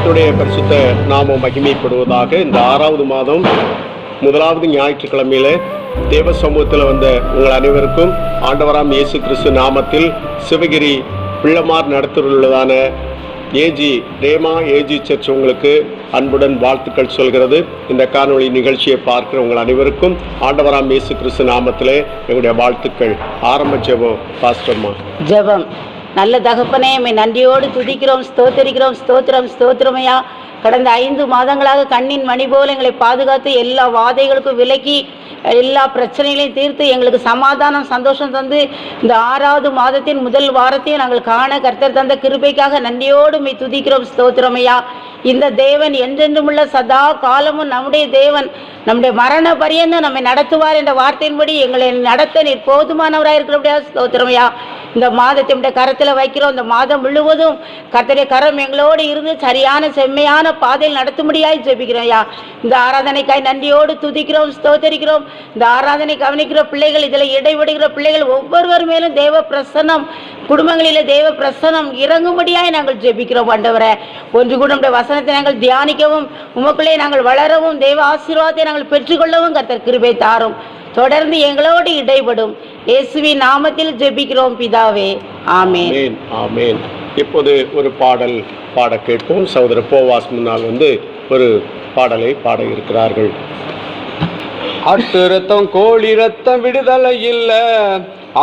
கர்த்தருடைய பரிசுத்த நாமம் மகிமைப்படுவதாக. இந்த 6வது மாதம் 1வது ஞாயிற்றுக்கிழமையில தேவ சமூகத்தில் வந்த உங்கள் அனைவருக்கும் ஆண்டவராம் இயேசு கிறிஸ்து நாமத்தில் சிவகிரி பிள்ளமார் நடத்தியுள்ளதான ரேமா ஏஜி சர்ச் உங்களுக்கு அன்புடன் வாழ்த்துக்கள் சொல்கிறது. இந்த காணொளி நிகழ்ச்சியை பார்க்கிற உங்கள் அனைவருக்கும் ஆண்டவராம் இயேசு கிறிஸ்து நாமத்திலே எங்களுடைய வாழ்த்துக்கள். ஆரம்ப ஜெபம் பாஸ்டர்மா. ஜெபம். நல்ல தகப்பனே, நன்றியோடு துதிக்கிறோம், ஸ்தோத்தரிக்கிறோம். ஸ்தோத்திரமையா, கடந்த 5 மாதங்களாக கண்ணின் மணி போல் எங்களை பாதுகாத்து எல்லா வாதைகளுக்கும் விலக்கி எல்லா பிரச்சனைகளையும் தீர்த்து எங்களுக்கு சமாதானம் சந்தோஷம் தந்து இந்த 6வது மாதத்தின் முதல் வாரத்தையும் நாங்கள் காண கர்த்தர் தந்த கிருபைக்காக நன்றியோடு துதிக்கிறோம். ஸ்தோத்திரமையா, இந்த தேவன் என்றென்றுமுள்ள சதா காலமும் நம்முடைய தேவன் நம்முடைய மரண பரியந்தம் நம்மை நடத்துவார் என்ற வார்த்தையின்படி எங்களை நடத்த நீர் போதுமானவராக இருக்கிறபடியா. ஸ்தோத்திரமையா, இந்த மாதத்தை நம்முடைய கரத்தில் வைக்கிறோம். இந்த மாதம் முழுவதும் கர்த்தருடைய கரம் எங்களோடு இருந்து சரியான செம்மையான பாதையில் நடத்தும்படியாய் ஜெபிக்கிறோம்யா. இந்த ஆராதனைக்காய் நன்றியோடு துதிக்கிறோம், ஸ்தோத்தரிக்கிறோம். இந்த ஆராதனை கவனிக்கிற பிள்ளைகள், இதில் இடைபடுகிற பிள்ளைகள் ஒவ்வொருவர் மேலும் தேவ பிரசன்னம், குடும்பங்களில் தேவ பிரசன்னம் இறங்கும்படியாய் நாங்கள் ஜெபிக்கிறோம். ஆண்டவரே, ஒன்று கூட நம்முடைய வசனத்தை நாங்கள் தியானிக்கவும் உமக்குள்ளே நாங்கள் வளரவும் தேவ ஆசீர்வாதத்தை நாங்கள் பெற்றுக்கொள்ளவும் கர்த்தர் கிருபை தாரும். தொடர்ந்து எங்களோடு இடைபடும் இயேசுவின் நாமத்தில் ஜெபிக்கிறோம் பிதாவே, ஆமென். ஆமென். இப்போது ஒரு பாடல் பாட கேட்போம். சகோதரர் போவாஸ் முன்னால் ஒரு பாடலை பாட இருக்கிறார்கள். ஆட்டு ரத்தம் கோழி ரத்தம் விடுதலை இல்ல,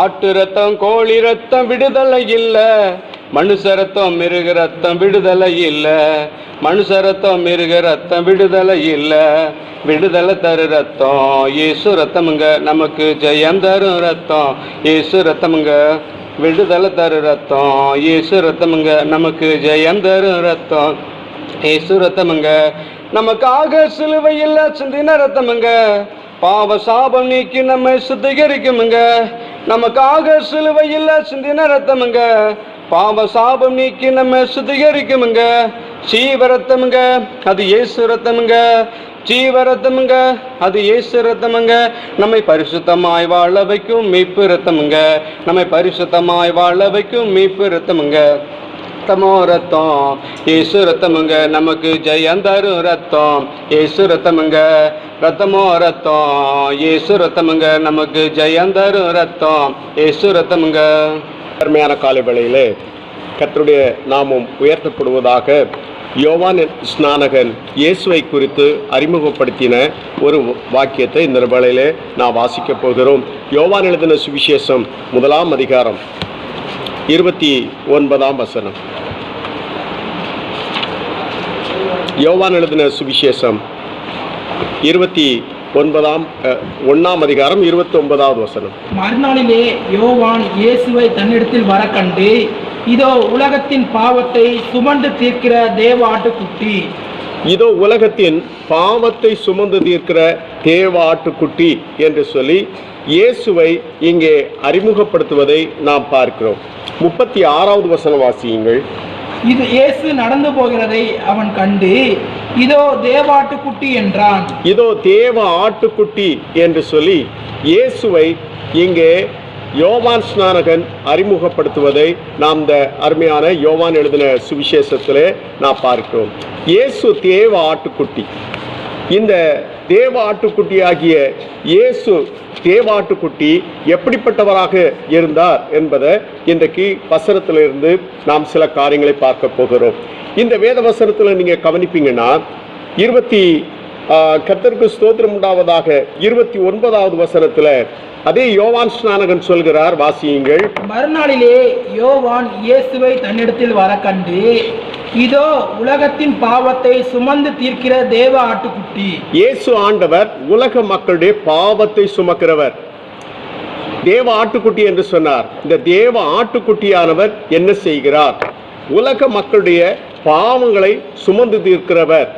ஆட்டு ரத்தம் கோழி ரத்தம் விடுதலை இல்ல, மனுஷ ரத்தம் மிருக ரத்தம் விடுதலை இல்ல, மனுஷ ரத்தம் மிருக ரத்தம் விடுதலை இல்ல, விடுதலை தரு ரத்தம் இயேசு ரத்தமுங்க, நமக்கு ஜெயம் தரும் ரத்தம் இயேசு ரத்தமுங்க, விடுதலை தரு ரத்தம் இயேசு ரத்தமுங்க, நமக்கு ஜெயம் தரும் ரத்தம் இயேசு ரத்தமுங்க, நமக்காக சிலுவையில் சிந்தின ரத்தமுங்க, பாவ சாபம் நீக்கி நம்மை சுத்திகரிக்குமுங்க, நமக்காக சிலுவையில் சிந்தின ரத்தமுங்க, பாவ சாபம் நீக்கி நம்ம சுத்திகரிக்குமுங்க, ஜீவ ரத்தமுங்க அது இயேசு ரத்தமுங்க, ஜீவ ரத்தமுங்க அது இயேசு ரத்தமுங்க, நம்மை பரிசுத்தமாய் வாழ வைக்கும் மீட்பு ரத்தமுங்க, நம்மை பரிசுத்தமாய் வாழ வைக்கும் மீட்பு ரத்தமுங்க, ரத்தமோ ரத்தம் இயேசு ரத்தமுங்க, நமக்கு ஜெயம் தரும் ரத்தம் இயேசு ரத்தமுங்க, ரத்தமோ ரத்தம் இயேசு ரத்தமுங்க, நமக்கு ஜெயம் தரும் ரத்தம் இயேசு ரத்தமுங்க. அருமையான காலை வேளையிலே கர்த்தருடைய நாமம் உயர்த்தப்படுவதாக. யோவான் ஸ்நானகன் இயேசுவை குறித்து அறிமுகப்படுத்தின ஒரு வாக்கியத்தை இந்த வேளையிலே நான் வாசிக்கப் போகிறோம். யோவான் எழுதின சுவிசேஷம் 1ஆம் அதிகாரம் 29ஆம் வசனம். யோவான் எழுதின சுவிசேஷம் 1ஆம் அதிகாரம் 29வது வசனம். மறுநாளிலே யோவான் இயேசுவை தன்னிடத்தில் வர கண்டு, இதோ உலகத்தின் பாவத்தை சுமந்து தீர்க்கிற தேவ ஆட்டுக்குட்டி, இதோ உலகத்தின் பாவத்தை சுமந்து தீர்க்கிற தேவ ஆட்டுக்குட்டி என்று சொல்லி இயேசுவை இங்கே அறிமுகப்படுத்துவதை நாம் பார்க்கிறோம். 36வது வசனம் வாசியுங்கள். இது இயேசு நடந்து போகிறதை அவன் கண்டு, இதோ தேவ ஆட்டுக்குட்டி என்றான். இதோ தேவ ஆட்டுக்குட்டி என்று சொல்லி இயேசுவை இங்கே யோவான் ஸ்நானகன் அறிமுகப்படுத்துவதை நாம் இந்த அருமையான யோவான் எழுதின சுவிசேஷத்திலே நாம் பார்க்கிறோம். இயேசு தேவ ஆட்டுக்குட்டி. இந்த தேவ ஆட்டுக்குட்டியாகிய இயேசு தேவ ஆட்டுக்குட்டி எப்படிப்பட்டவராக இருந்தார் என்பதை இன்றைக்கு வசனத்திலிருந்து நாம் சில காரியங்களை பார்க்க போகிறோம். இந்த வேத வசனத்தில் நீங்கள் கவனிப்பீங்கன்னா கர்த்தருக்கு ஸ்தோத்திரம் உண்டாவதாக 29வது வசனத்தில் அதே யோவான் ஸ்நானகன் சொல்கிறார், வாசியுங்கள். மறுநாளிலே யோவான் இயேசுவை தன்னிடத்தில் வர கண்டு, இதோ உலகத்தின் பாவத்தை சுமந்து தீர்க்கிற தேவ ஆட்டுக்குட்டி. இயேசு ஆண்டவர் உலக மக்களுடைய பாவத்தை சுமக்கிறவர். தேவ ஆட்டுக்குட்டி என்று சொன்னார். இந்த தேவ ஆட்டுக்குட்டியானவர் என்ன செய்கிறார்? உலக மக்களுடைய பாவங்களை சுமந்து தீர்க்கிறவர்.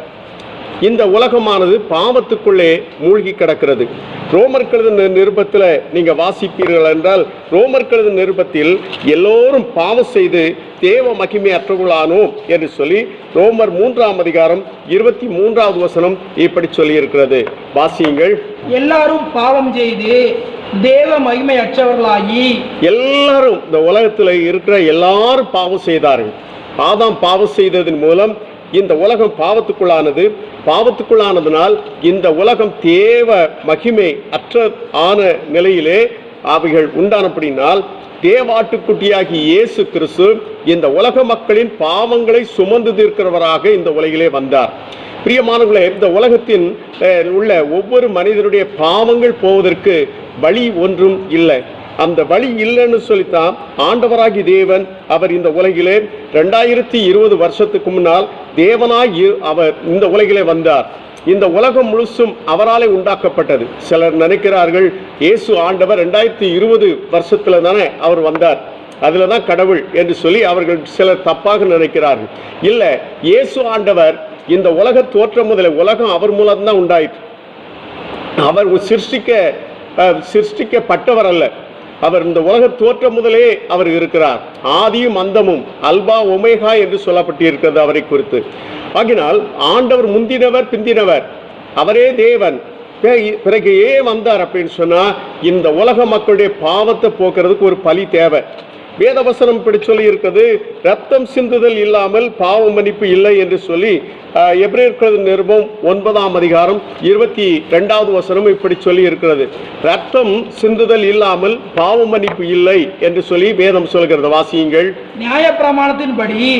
இந்த உலகமானது பாவத்துக்குள்ளே மூழ்கி கிடக்கிறது. ரோமர் கழுதின நிருபத்தில் நீங்கள் வாசிப்பீர்கள் என்றால், ரோமர் கழுதின நிருபத்தில் எல்லோரும் பாவம் செய்து தேவ மகிமை அற்றவர்களானோம் என்று சொல்லி ரோமர் 3ஆம் அதிகாரம் 23வது வசனம் இப்படி சொல்லி இருக்கிறது. வாசியுங்கள். எல்லாரும் பாவம் செய்து தேவ மகிமை அற்றவர்களாகி, எல்லாரும் இந்த உலகத்தில் இருக்கிற எல்லாரும் பாவம் செய்தார்கள். ஆதாம் பாவம் செய்ததன் மூலம் இந்த உலகம் பாவத்துக்குள்ளானது. பாவத்துக்குள்ளானதுனால் இந்த உலகம் தேவ மகிமை அற்ற ஆன நிலையிலே அவைகள் உண்டானபடினால் தேவாட்டுக்குட்டியாகி இயேசு கிறிஸ்து இந்த உலக மக்களின் பாவங்களை சுமந்து தீர்க்கிறவராக இந்த உலகிலே வந்தார். பிரியமானவர்களே, இந்த உலகத்தின் உள்ள ஒவ்வொரு மனிதனுடைய பாவங்கள் போவதற்கு வழி ஒன்றும் இல்லை. அந்த வழி இல்லைன்னு சொல்லித்தான் ஆண்டவராகி தேவன் அவர் இந்த உலகிலே 2020 வருஷத்துக்கு முன்னால் தேவனாய் அவர் இந்த உலகிலே வந்தார். இந்த உலகம் முழுசும் அவராலே உண்டாக்கப்பட்டது. சிலர் நினைக்கிறார்கள் இயேசு ஆண்டவர் 2020 வருஷத்துல தானே அவர் வந்தார், அதுல தான் கடவுள் என்று சொல்லி அவர்கள் சிலர் தப்பாக நினைக்கிறார்கள். இல்லை, இயேசு ஆண்டவர் இந்த உலக தோற்றம் முதல உலகம் அவர் மூலம்தான் உண்டாயிற்று. அவர் சிருஷ்டிக்கப்பட்டவர் அல்ல. அவர் இந்த உலக தோற்றம் முதலே அவர் இருக்கிறார். ஆதியும் அந்தமும், அல்பா ஒமேகா என்று சொல்லப்பட்டு இருக்கிறது அவரை குறித்து. ஆகினால் ஆண்டவர் முந்தினவர் பிந்தினவர், அவரே தேவன். பிறகு ஏன் வந்தார் அப்படின்னு சொன்னா, இந்த உலக மக்களுடைய பாவத்தை போக்குறதுக்கு ஒரு பலி தேவை. வேதவசனம் இப்படி சொல்லி இருக்கிறது, ரத்தம் சிந்துதல் இல்லாமல் பாவ மன்னிப்பு இல்லை என்று சொல்லி எபிரேயர் நிருபம் 9ஆம் அதிகாரம் 22வது வசனம் இப்படி சொல்லி இருக்கிறது. ரத்தம் சிந்துதல் இல்லாமல் பாவ மன்னிப்பு இல்லை என்று சொல்லி வேதம் சொல்கிறது. வாசியுங்கள். நியாய பிரமாணத்தின்படி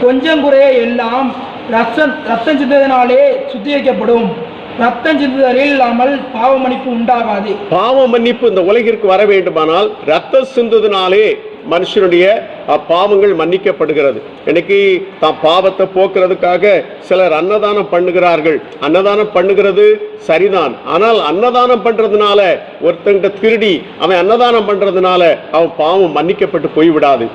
கொஞ்சம் குறைய எல்லாம் ரத்தம் சிந்ததினாலே சுத்திகரிக்கப்படும். ரத்தம் சிந்துதலில் இல்லாமல் பாவ மன்னிப்பு உண்டாகாது. பாவ மன்னிப்பு இந்த உலகிற்கு வர வேண்டுமானால் ரத்தம் சிந்துதனாலே மனுஷனுடைய பாவங்கள் மன்னிக்கப்படுகிறது. இன்னைக்கு தான் பாவத்தை போக்குறதுக்காக சிலர் அன்னதானம் பண்ணுகிறார்கள். அன்னதானம் பண்ணுகிறது சரிதான். ஆனால் அன்னதானம் பண்றதுனால ஒருத்தங்கிட்ட திருடி அவன் அன்னதானம் பண்றதுனால அவன் பாவம் மன்னிக்கப்பட்டு போய்விடாது.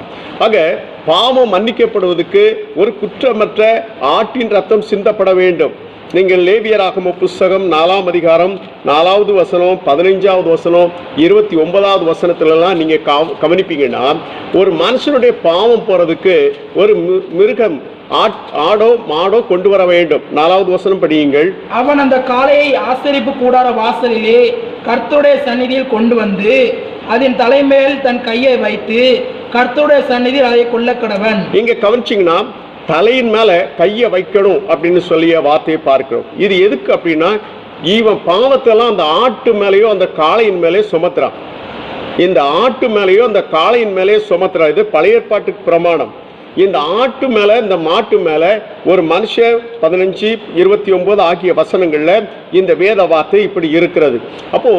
ஆக பாவம் மன்னிக்கப்படுவதற்கு ஒரு குற்றமற்ற ஆட்டின் ரத்தம் சிந்தப்பட வேண்டும். நீங்கள் லேவியராகம புஸ்தகம் 4ஆம் அதிகாரம் 4வது வசனம், 15வது வசனம், 29வது வசனத்திலலாம் நீங்க கவனிப்பீங்கன்னா, ஒரு மனுஷனுடைய பாவம் போறதுக்கு ஒரு மிருகம் ஆடோ மாடோ கொண்டு வர வேண்டும். 4வது வசனம் படியுங்கள். அவன் அந்த காளையை ஆசரிப்பு கூடார வாசலிலே கர்த்தருடைய சந்நிதியில் கொண்டு வந்து அதன் தலைமேல் தன் கையை வைத்து கர்த்தருடைய சந்நிதியில் அதை கொல்ல கடவன். இங்க கவனிச்சிங்கன்னா, தலையின் மேல கையை வைக்கணும் அப்படின்னு சொல்லிய வார்த்தையை பார்க்கிறோம். இது எதுக்கு அப்படின்னா, இவன் பாவத்தெல்லாம் அந்த ஆட்டு மேலேயோ அந்த காளையின் மேலே சுமத்துறான். இந்த ஆட்டு மேலேயோ அந்த காளையின் மேலே சுமத்துறான். இது பழைய ஏற்பாட்டுக்கு பிரமாணம். இந்த ஆட்டு மேல இந்த மாட்டு மேல ஒரு மனுஷன் 15, 29 ஆகிய வசனங்கள்ல இந்த வேத வார்த்தை இப்படி இருக்கிறது. அப்போ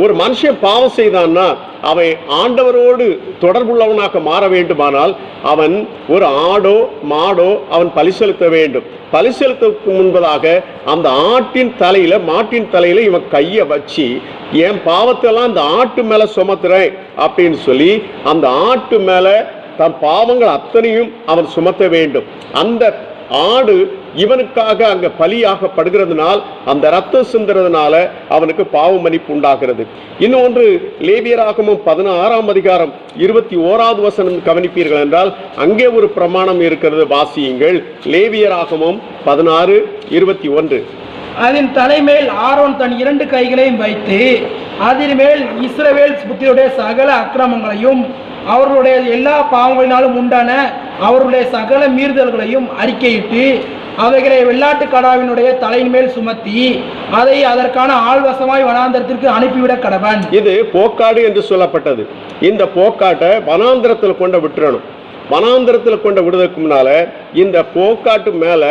ஒரு மனுஷன் பாவம் செய்தான்னா அவன் ஆண்டவரோடு தொடர்புள்ளவனாக மாற வேண்டுமானால் அவன் ஒரு ஆடோ மாடோ அவன் பலி செலுத்த வேண்டும். பலி செலுத்தக்கு முன்பதாக அந்த ஆட்டின் தலையில மாட்டின் தலையில இவன் கையை வச்சு என் பாவத்தெல்லாம் அந்த ஆட்டு மேல சுமத்துறேன் அப்படின்னு சொல்லி அந்த ஆட்டு மேல தன் பாவங்கள் அத்தனையும் அவன் சுமத்த வேண்டும். அந்த ஆடு இவனுக்காக அங்க பலியாகப்படுகிறதுனால் அந்த ரத்தம் சிந்துறதுனால அவனுக்கு பாவ மன்னிப்பு உண்டாகிறது. இன்னொன்று லேவியராகமம் 16ஆம் அதிகாரம் 21வது வசனம் கவனிப்பீர்கள் என்றால் அங்கே ஒரு பிரமாணம் இருக்கிறது. வாசியுங்கள். லேவியராகமம் 16:21. அதன் தலைமேல் ஆரோன் தன் 2 கைகளையும் வைத்து அதன் மேல் இஸ்ரவேல் புத்திரருடைய சகல அக்கிரமங்களையும் அவர்களுடைய எல்லா பாவங்களினாலும் உண்டான அவர்களுடைய சகல மீறுதல்களையும் அறிக்கையிட்டு அவைகளை வெள்ளாட்டு கடாவினுடைய தலையின் மேல் சுமத்தி அதை அதற்கான ஆள்வசமாய் வனாந்தரத்திற்கு அனுப்பிவிட கடவன். இது போக்காடு என்று சொல்லப்பட்டது. இந்த போக்காட்டை வனாந்தரத்தில் கொண்டு விட்டுறணும். வனாந்தரத்தில் கொண்டு விடுவதற்கு முன்னால இந்த போக்காட்டு மேல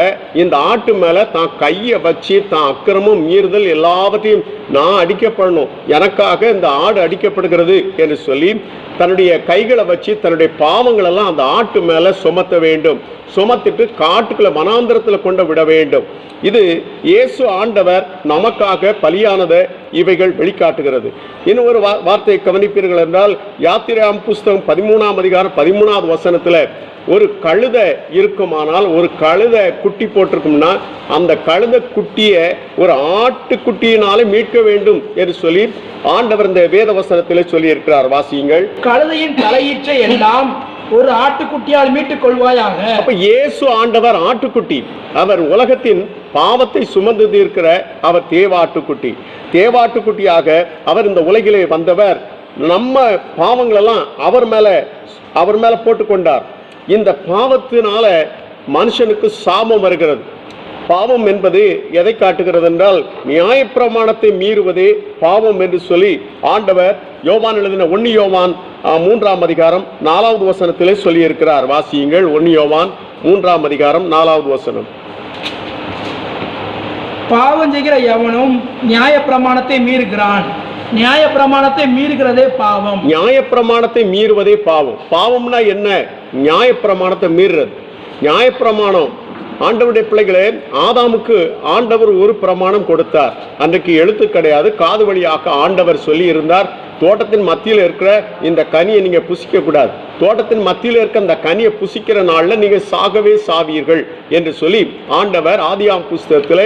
இந்த ஆட்டு மேல தான் கையை வச்சு தான் அக்கிரமும் மீறுதல் எல்லாவற்றையும் நான் அடிக்கப்படணும், எனக்காக இந்த ஆடு அடிக்கப்படுகிறது என்று சொல்லி தன்னுடைய கைகளை வச்சு தன்னுடைய பாவங்கள் எல்லாம் அந்த ஆட்டு மேல சுமத்த வேண்டும். சுமத்திட்டு காட்டுக்குள்ள வனாந்தரத்தில் கொண்டு விட வேண்டும். இது இயேசு ஆண்டவர் நமக்காக பலியானதை இவைகள் வெளிக்காட்டுகிறது. இன்னும் ஒரு வார்த்தையை கவனிப்பீர்கள் என்றால் யாத்திராம் புஸ்தகம் 13ஆம் அதிகாரம் 13வது வசனத்துல ஒரு கழுதை இருக்குமானால் ஒரு கழுதை குட்டி போட்டிருக்கும்னா அந்த கழுதை குட்டியை ஒரு ஆட்டுக்குட்டியினாலே மீட்க வேண்டும் என்று சொல்லி ஆண்டவர் இந்த வேத வசனத்திலே சொல்லி இருக்கிறார். வாசியுங்கள். கழுதையின் தலையீற்றை எல்லாம் ஒரு ஆட்டுக்குட்டியால் மீட்டுக் கொள்வாயாக. அப்ப இயேசு ஆண்டவர் ஆட்டுக்குட்டி. அவர் உலகத்தின் பாவத்தை சுமந்து தீர்க்கிற அவர் தேவாட்டுக்குட்டி. தேவாட்டுக்குட்டியாக அவர் இந்த உலகிலே வந்தவர். நம்ம பாவங்களெல்லாம் அவர் மேல போட்டுக்கொண்டார். இந்த பாவத்தினால மனுஷனுக்கு சாபம் வருகிறது. பாவம் என்பது எதை காட்டுகிறது என்றால் நியாயப்பிரமாணத்தை மீறுவதே பாவம் என்று சொல்லி ஆண்டவர் யோவான் எழுதின 1 யோவான் 3ஆம் அதிகாரம் 4வது வசனத்திலே சொல்லியிருக்கிறார். வாசியுங்கள். 1 யோவான் 3ஆம் அதிகாரம் 4வது வசனம். பாவம் செய்கிற எவனும் நியாயப்பிரமாணத்தை மீறுகிறான், நியாயப்பிரமாணத்தை மீறுகிறதே பாவம். நியாயப்பிரமாணத்தை மீறுவதே பாவம். பாவம்னா என்ன? நியாயப்பிரமாணத்தை மீறுறது. நியாயப்பிரமாணம் ஆண்டவருடைய பிள்ளைகளே, ஆதாமுக்கு ஆண்டவர் ஒரு பிரமாணம் கொடுத்தார். அன்றைக்கு எழுத்து கிடையாது, காது வழியாக ஆண்டவர் சொல்லி இருந்தார், தோட்டத்தின் மத்தியில் இருக்கிற இந்த கனியை நீங்க புசிக்க கூடாது, தோட்டத்தின் மத்தியில் இருக்க அந்த கனியை புசிக்கிற நாள்ல நீங்க சாகவே சாவீர்கள் என்று சொல்லி ஆண்டவர் ஆதியாம் புஸ்தகத்தில்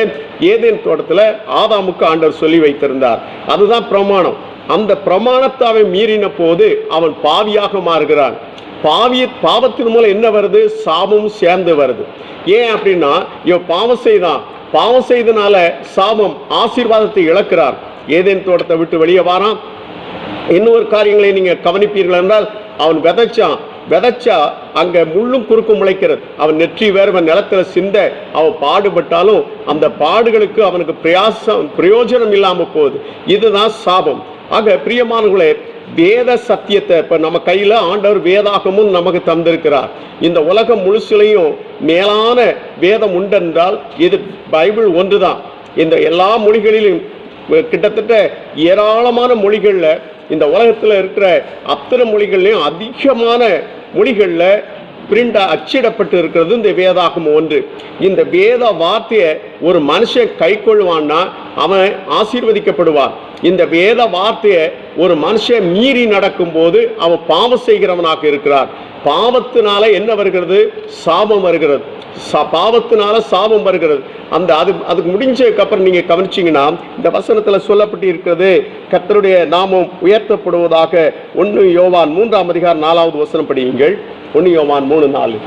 ஏதேன் தோட்டத்தில் ஆதாமுக்கு ஆண்டவர் சொல்லி வைத்திருந்தார். அதுதான் பிரமாணம். அந்த பிரமாணத்தை அவன் மீறின போது அவன் பாவியாக மாறுகிறான். பாவத்தின் மூலம் என்ன வருது? சாபம் சேர்ந்து வருது. ஏன் அப்படின்னா இவன் பாவம் செய்தனால சாபம் ஆசீர்வாதத்தை இழக்கிறார். ஏதேன் தோட்டத்தை விட்டு வெளியே வாரான். இன்னொரு காரியங்களை நீங்க கவனிப்பீர்கள் என்றால், அவன் விதைச்சா அங்க முள்ளும் குறுக்கும் முளைக்கிறது. அவன் நெற்றி வேர்வன் நிலத்துல சிந்த அவன் பாடுபட்டாலும் அந்த பாடுகளுக்கு அவனுக்கு பிரயோஜனம் இல்லாம போகுது. இதுதான் சாபம். ஆக பிரியமானவர்களே, வேத சத்தியத்தை இப்ப நம்ம கையில ஆண்டவர் வேதாகமும் நமக்கு தந்திருக்கிறார். இந்த உலகம் முழுசுலையும் மேலான வேதம் உண்டென்றால் இது பைபிள் ஒன்றுதான். இந்த எல்லா மொழிகளிலும் கிட்டத்தட்ட ஏராளமான மொழிகள்ல, இந்த உலகத்துல இருக்கிற அத்தனை மொழிகள்லையும் அதிகமான மொழிகள்ல பிரிண்ட் அச்சிடப்பட்டு இருக்கிறது இந்த வேதாகமம் ஒன்று. இந்த வேத வார்த்தையை ஒரு மனுஷன் கை கொள்வான்னா அவன் ஆசீர்வதிக்கப்படுவான். இந்த வேத வார்த்தையை ஒரு மனுஷன் மீறி நடக்கும் போது அவன் பாவம் செய்கிறவனாக இருக்கிறான். பாவத்தினால என்ன வருகிறது? சாபம் வருகிறது. பாவத்தினால சாபம் வருகிறது. அதுக்கு முடிஞ்சதுக்கு அப்புறம் நீங்க கவனிச்சீங்கன்னா இந்த வசனத்துல சொல்லப்பட்டு இருக்கிறது, கர்த்தருடைய நாமம் உயர்த்தப்படுவதாக. 1 யோவான் 3ஆம் அதிகாரம் 4வது வசனம் படியுங்கள். 1 யோவான் 3:4.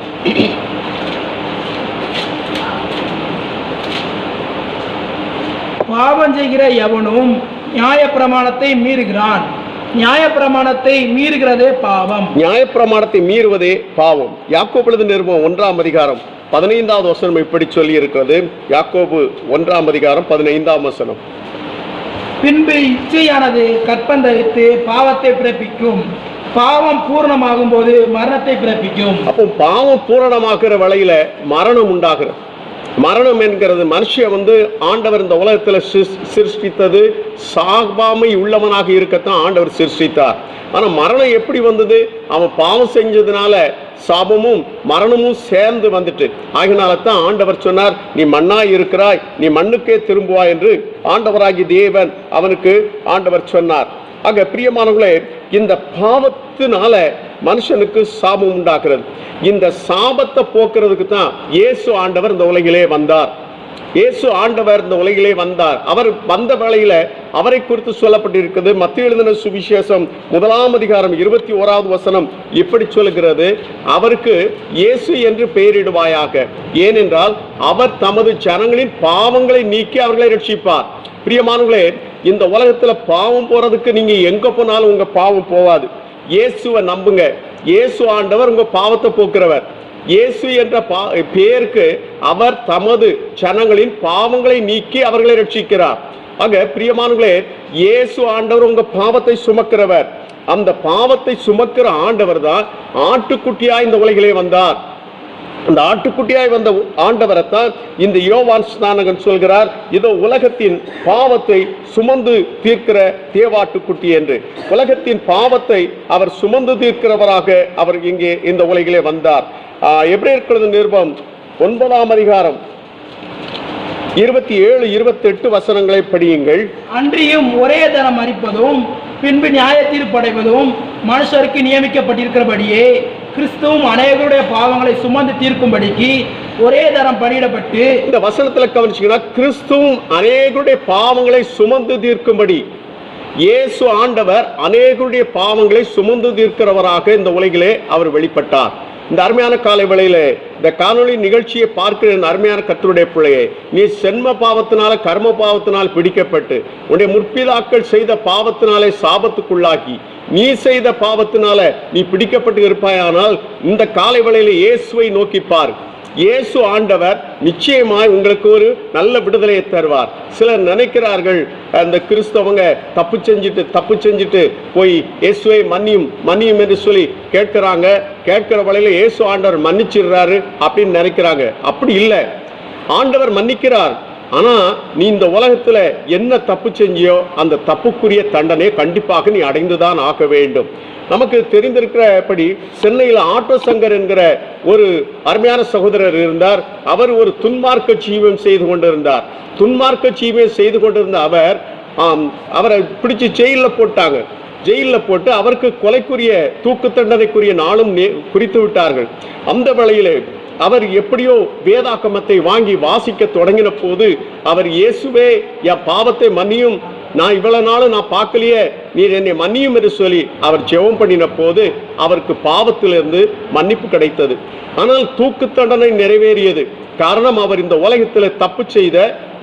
பாவம் செய்கிற எவனும் நியாயப்பிரமாணத்தை மீறுகிறான், நியாயப்பிரமாணத்தை மீறுகிறதே பாவம். நியாயப்பிரமாணத்தை மீறுவதே பாவம். யாக்கோபு எழுதின நிருபம் 1ஆம் அதிகாரம் 15வது வசனம் இப்படி சொல்லி இருக்கிறது. யாக்கோபு 1ஆம் அதிகாரம் 15ஆம் வசனம். பின்பு இச்சையானது கற்பந்தரித்து பாவத்தை பிறப்பிக்கும், பாவம் பூரணமாகும் போது மரணத்தை பிறப்பிக்கும். அப்போ பாவம் பூரணமாகிற வேளையில மரணம் உண்டாகிறது. மரணம் என்கிறது மனுஷன் ஆண்டவர் இந்த உலகத்துல சிருஷ்டித்தது சாபாமை உள்ளவனாக இருக்கத்தான் ஆண்டவர் சிருஷ்டித்தார். ஆனா மரணம் எப்படி வந்தது? அவன் பாவம் செஞ்சதுனால சாபமும் மரணமும் சேர்ந்து வந்துட்டு. ஆகினால தான் ஆண்டவர் சொன்னார், நீ மண்ணாய் இருக்கிறாய், நீ மண்ணுக்கே திரும்புவாய் என்று ஆண்டவராகி தேவன் அவனுக்கு ஆண்டவர் சொன்னார். ஆக பிரியமானவர்களே, இந்த பாவத்தினால மனுஷனுக்கு சாபம் உண்டாகிறது. இந்த சாபத்தை போக்குறதுக்கு தான் இயேசு ஆண்டவர் இந்த உலகிலே வந்தார். இயேசு ஆண்டவர் இந்த உலகிலே வந்தார். அவர் வந்த வேளையில அவரை குறித்து சொல்லப்பட்டிருக்கிறது. மத்தேயு எழுதின சுவிசேஷம் 1ஆம் அதிகாரம் 21வது வசனம் இப்படி சொல்லுகிறது, அவருக்கு இயேசு என்று பெயரிடுவாயாக, ஏனென்றால் அவர் தமது ஜனங்களின் பாவங்களை நீக்கி அவர்களை ரட்சிப்பார். பிரியமானவர்களே, இந்த உலகத்துல பாவம் போறதுக்கு நீங்க எங்க போனாலும் உங்க பாவம் போவாது. இயேசுவை நம்புங்க. இயேசு ஆண்டவர் உங்க பாவத்தை போக்குறவர். இயேசு என்ற பேருக்கு அவர் தமது ஜனங்களின் பாவங்களை நீக்கி அவர்களை ரட்சிக்கிறார். ஆக பிரியமானவர்களே, இயேசு ஆண்டவர் உங்க பாவத்தை சுமக்கிறவர். அந்த பாவத்தை சுமக்கிற ஆண்டவர் தான் ஆட்டுக்குட்டியாய் இந்த உலகிலே வந்தார். அந்த ஆட்டுக்குட்டியாய் வந்த ஆண்டவரைத்தான் இந்த யோவான் ஸ்நானகன் சொல்கிறார், இதோ உலகத்தின் பாவத்தை சுமந்து தீர்க்கிற தேவாட்டுக்குட்டி என்று. உலகத்தின் பாவத்தை அவர் சுமந்து தீர்க்கிறவராக அவர் இங்கே இந்த உலகிலே வந்தார். எபிரேயர் நிருபம் 9ஆம் அதிகாரம் 27-28 வசனங்களை படியுங்கள். அன்றியும் ஒரே தரம் மரிப்பதும் பின்பு நியாய தீர்ப்படைவதும் மனுஷருக்கு நியமிக்கப்பட்டிருக்கிறபடியே கிறிஸ்துவும் அநேகருடைய பாவங்களை சுமந்து தீர்க்கும்படிக்கு ஒரே தரம் பணியிடப்பட்டு. இந்த வசனத்துல கவனிச்சீங்கன்னா, கிறிஸ்துவும் அநேகருடைய பாவங்களை சுமந்து தீர்க்கும்படி இயேசு ஆண்டவர் அநேகருடைய பாவங்களை சுமந்து தீர்க்கிறவராக இந்த உலகிலே அவர் வெளிப்பட்டார். இந்த அருமையான காலை வேளையில இந்த காணொளி நிகழ்ச்சியை பார்க்கிற அருமையான கர்த்தருடைய பிள்ளையே, நீ சென்ம பாவத்தினால கர்ம பாவத்தினால் பிடிக்கப்பட்டு உன்னுடைய முற்பிதாக்கள் செய்த பாவத்தினாலே சாபத்துக்குள்ளாகி நீ செய்த பாவத்தினால நீ பிடிக்கப்பட்டு இருப்பாயானால் இந்த காலை வேளையில இயேசுவை நோக்கி பார். இயேசு ஆண்டவர் நிச்சயமாய் உங்களுக்கு ஒரு நல்ல விடுதலையை தருவார். சிலர் நினைக்கிறார்கள், அந்த கிறிஸ்தவங்க தப்பு செஞ்சுட்டு போய் இயேசுவை மன்னியும் என்று சொல்லி கேட்கிறாங்க. கேட்கிற வழியில இயேசு ஆண்டவர் மன்னிச்சிடுறாரு அப்படின்னு நினைக்கிறாங்க. அப்படி இல்லை, ஆண்டவர் மன்னிக்கிறார். ஆனா நீ இந்த உலகத்துல என்ன தப்பு செஞ்சியோ அந்த தப்புக்குரிய தண்டனை கண்டிப்பாக நீ அடைந்துதான் ஆக வேண்டும். நமக்கு தெரிந்திருக்கிறபடி சென்னையில் ஆட்டோ சங்கர் என்கிற ஒரு அருமையான சகோதரர் இருந்தார். அவர் ஒரு துன்மார்க்க ஜீவம் செய்து கொண்டிருந்த அவரை பிடிச்சு ஜெயிலில் போட்டாங்க. ஜெயிலில் போட்டு அவருக்கு கொலைக்குரிய தூக்கு தண்டனைக்குரிய நாளும் குறித்து விட்டார்கள். அந்த வேளையிலே அவர் எப்படியோ வேதாகமத்தை வாங்கி வாசிக்க தொடங்கின போது அவர், இயேசுவே என் பாவத்தை மன்னியும், நான் இவ்வளவு நாளும் நான் பார்க்கலையே, நீர் என்னை மன்னியும் என்று சொல்லி அவர் ஜெபம் பண்ணின போது அவருக்கு பாவத்திலிருந்து மன்னிப்பு கிடைத்தது. ஆனால் தூக்கு தண்டனை நிறைவேறியது. காரணம், அவர் இந்த உலகத்தில் தப்பு செய்த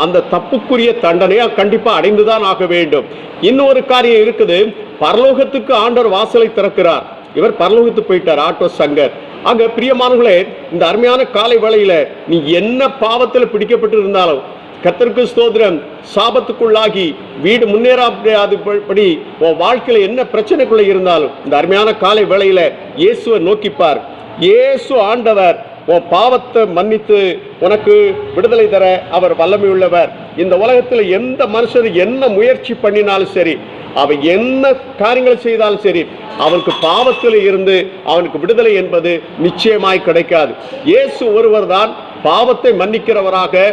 அந்த தப்புக்குரிய தண்டனையை கண்டிப்பா அடைந்துதான் ஆக வேண்டும். இன்னொரு காரியம் இருக்குது, பரலோகத்துக்கு ஆண்டவர் வாசலை திறக்கிறார். இவர் பரலோகத்துக்கு போயிட்டார், ஆட்டோ சங்கர். ஆக பிரியமானவர்களே, இந்த அருமையான காலை வேளையில நீ என்ன பாவத்தில் பிடிக்கப்பட்டு இருந்தாலும் கர்த்தருக்கு ஸ்தோத்திரம், சாபத்துக்குள்ளாகி வீடு முன்னேறாதபடி உன் வாழ்க்கையில என்ன பிரச்சனைக்குள்ள இருந்தாலும் இந்த அருமையான காலை வேளையில இயேசுவை நோக்கிப்பார். இயேசு ஆண்டவர் உன் பாவத்தை மன்னித்து உனக்கு விடுதலை தர அவர் வல்லமை உள்ளவர். இந்த உலகத்தில் எந்த மனுஷன் என்ன முயற்சி பண்ணினாலும் சரி, அவன் என்ன காரியங்கள் செய்தாலும் சரி, அவனுக்கு பாவத்தில் இருந்து அவனுக்கு விடுதலை என்பது நிச்சயமாய் கிடைக்காது. இயேசு ஒருவர் தான் பாவத்தை மன்னிக்கிறவராக